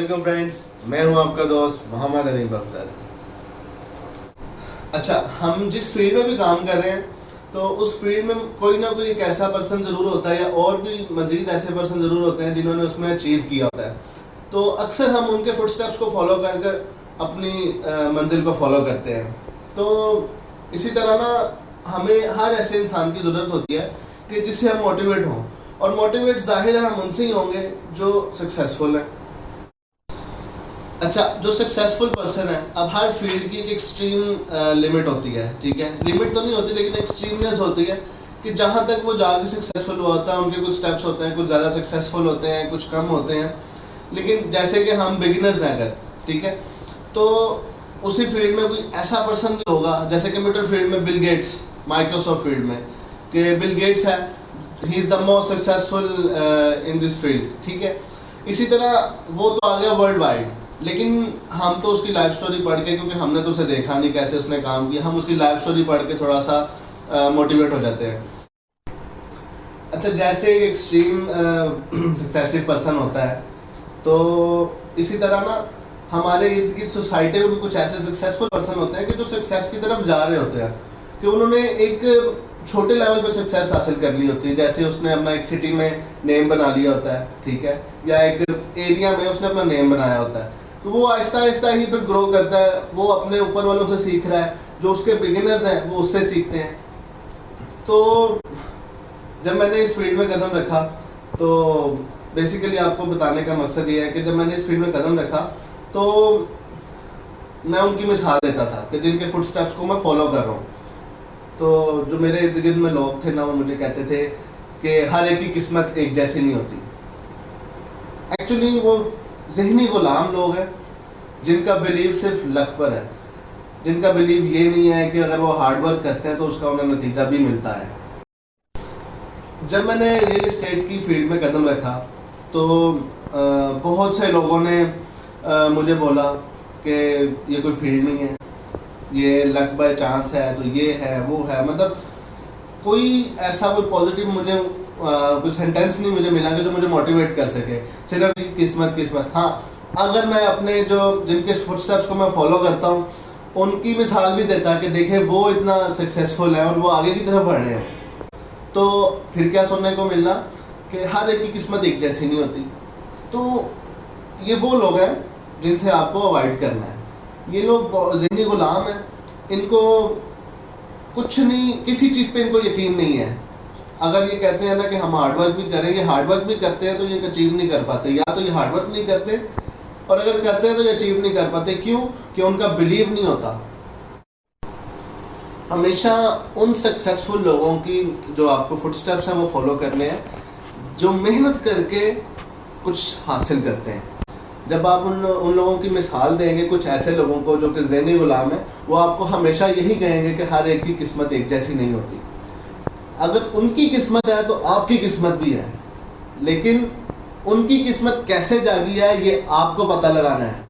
अस्सलाम फ्रेंड्स, मैं हूं आपका दोस्त मोहम्मद अनीब अफजल। अच्छा, हम जिस फील्ड में भी काम कर रहे हैं तो उस फील्ड में कोई ना कोई एक ऐसा पर्सन ज़रूर होता है या और भी मज़ीद ऐसे पर्सन ज़रूर होते हैं जिन्होंने उसमें अचीव किया होता है। तो अक्सर हम उनके फुटस्टेप्स को फॉलो कर कर अपनी मंजिल को फॉलो करते हैं। तो इसी तरह ना हमें हर ऐसे इंसान की ज़रूरत होती है कि जिससे हम मोटिवेट हों, और मोटिवेट ज़ाहिर है हम उनसे ही होंगे जो सक्सेसफुल हैं। अच्छा, जो सक्सेसफुल पर्सन है, अब हर फील्ड की एक एक्सट्रीम लिमिट होती है, ठीक है। लिमिट तो नहीं होती लेकिन एक्सट्रीमनेस होती है कि जहाँ तक वो जाके सक्सेसफुल हुआ होता है उनके कुछ स्टेप्स होते हैं, कुछ ज़्यादा सक्सेसफुल होते हैं, कुछ कम होते हैं। लेकिन जैसे कि हम बिगिनर्स हैं अगर, ठीक है, तो उसी फील्ड में कोई ऐसा पर्सन भी होगा, जैसे कंप्यूटर फील्ड में बिल गेट्स, माइक्रोसॉफ्ट फील्ड में कि बिल गेट्स है, he is the most successful in this field, ठीक है। इसी तरह वो तो आ गया वर्ल्ड वाइड, लेकिन हम तो उसकी लाइफ स्टोरी पढ़ के, क्योंकि हमने तो उसे देखा नहीं कैसे उसने काम किया, हम उसकी लाइफ स्टोरी पढ़ के थोड़ा सा मोटिवेट हो जाते हैं। अच्छा, जैसे एक एक्सट्रीम सक्सेसिव पर्सन होता है, तो इसी तरह ना हमारे इर्द गिर्द सोसाइटी में भी कुछ ऐसे सक्सेसफुल पर्सन होते हैं कि जो सक्सेस की तरफ जा रहे होते हैं, कि उन्होंने एक छोटे लेवल पे सक्सेस हासिल कर ली होती है। जैसे उसने अपना एक सिटी में नेम बना लिया होता है, ठीक है, या एक एरिया में उसने अपना नेम बनाया होता है, तो वो आहिस्ता आहिस्ता ही फिर ग्रो करता है। वो अपने ऊपर वालों से सीख रहा है, जो उसके बिगिनर्स हैं वो उससे सीखते हैं। तो जब मैंने इस फील्ड में कदम रखा, तो बेसिकली आपको बताने का मकसद ये है कि जब मैंने इस फील्ड में कदम रखा तो मैं उनकी मिसाल देता था कि जिनके फुटस्टेप्स को मैं फॉलो कर रहा हूँ। तो जो मेरे इर्द गिर्द में लोग थे ना, वो मुझे कहते थे कि हर एक की किस्मत एक जैसी नहीं होती। एक्चुअली वो ज़हनी गुलाम लोग हैं जिनका बिलीव सिर्फ लक पर है, जिनका बिलीव ये नहीं है कि अगर वो हार्ड वर्क करते हैं तो उसका उन्हें नतीजा भी मिलता है। जब मैंने रियल एस्टेट की फील्ड में कदम रखा तो बहुत से लोगों ने मुझे बोला कि ये कोई फील्ड नहीं है, ये लक बाय चांस है, तो ये है वो है। मतलब कोई ऐसा कोई पॉजिटिव मुझे कोई सेंटेंस नहीं मुझे मिला कि जो मुझे मोटिवेट कर सके, सिर्फ किस्मत किस्मत। हाँ, अगर मैं अपने जो जिनके फुटस्टेप्स को मैं फॉलो करता हूँ उनकी मिसाल भी देता कि देखें वो इतना सक्सेसफुल है और वो आगे की तरफ बढ़ रहे हैं, तो फिर क्या सुनने को मिलना कि हर एक की किस्मत एक जैसी नहीं होती। तो ये वो लोग हैं जिनसे आपको अवॉइड करना है। ये लोग ज़हनी गुलाम हैं, इनको कुछ नहीं, किसी चीज़ पे इनको यकीन नहीं है। अगर ये कहते हैं ना कि हम हार्डवर्क भी करेंगे, हार्डवर्क भी करते हैं तो ये अचीव नहीं कर पाते, या तो ये हार्डवर्क नहीं करते, और अगर करते हैं तो ये अचीव नहीं कर पाते। क्यों? कि उनका बिलीव नहीं होता। हमेशा उन सक्सेसफुल लोगों की जो आपको फुटस्टेप्स हैं वो फॉलो करने हैं, जो मेहनत करके कुछ हासिल करते हैं। जब आप उन लोगों की मिसाल देंगे, कुछ ऐसे लोगों को जो कि ज़हनी गुलाम है, वो आपको हमेशा यही कहेंगे कि हर एक की किस्मत एक जैसी नहीं होती। अगर उनकी किस्मत है तो आपकी किस्मत भी है, लेकिन उनकी किस्मत कैसे जागी है ये आपको पता लगाना है।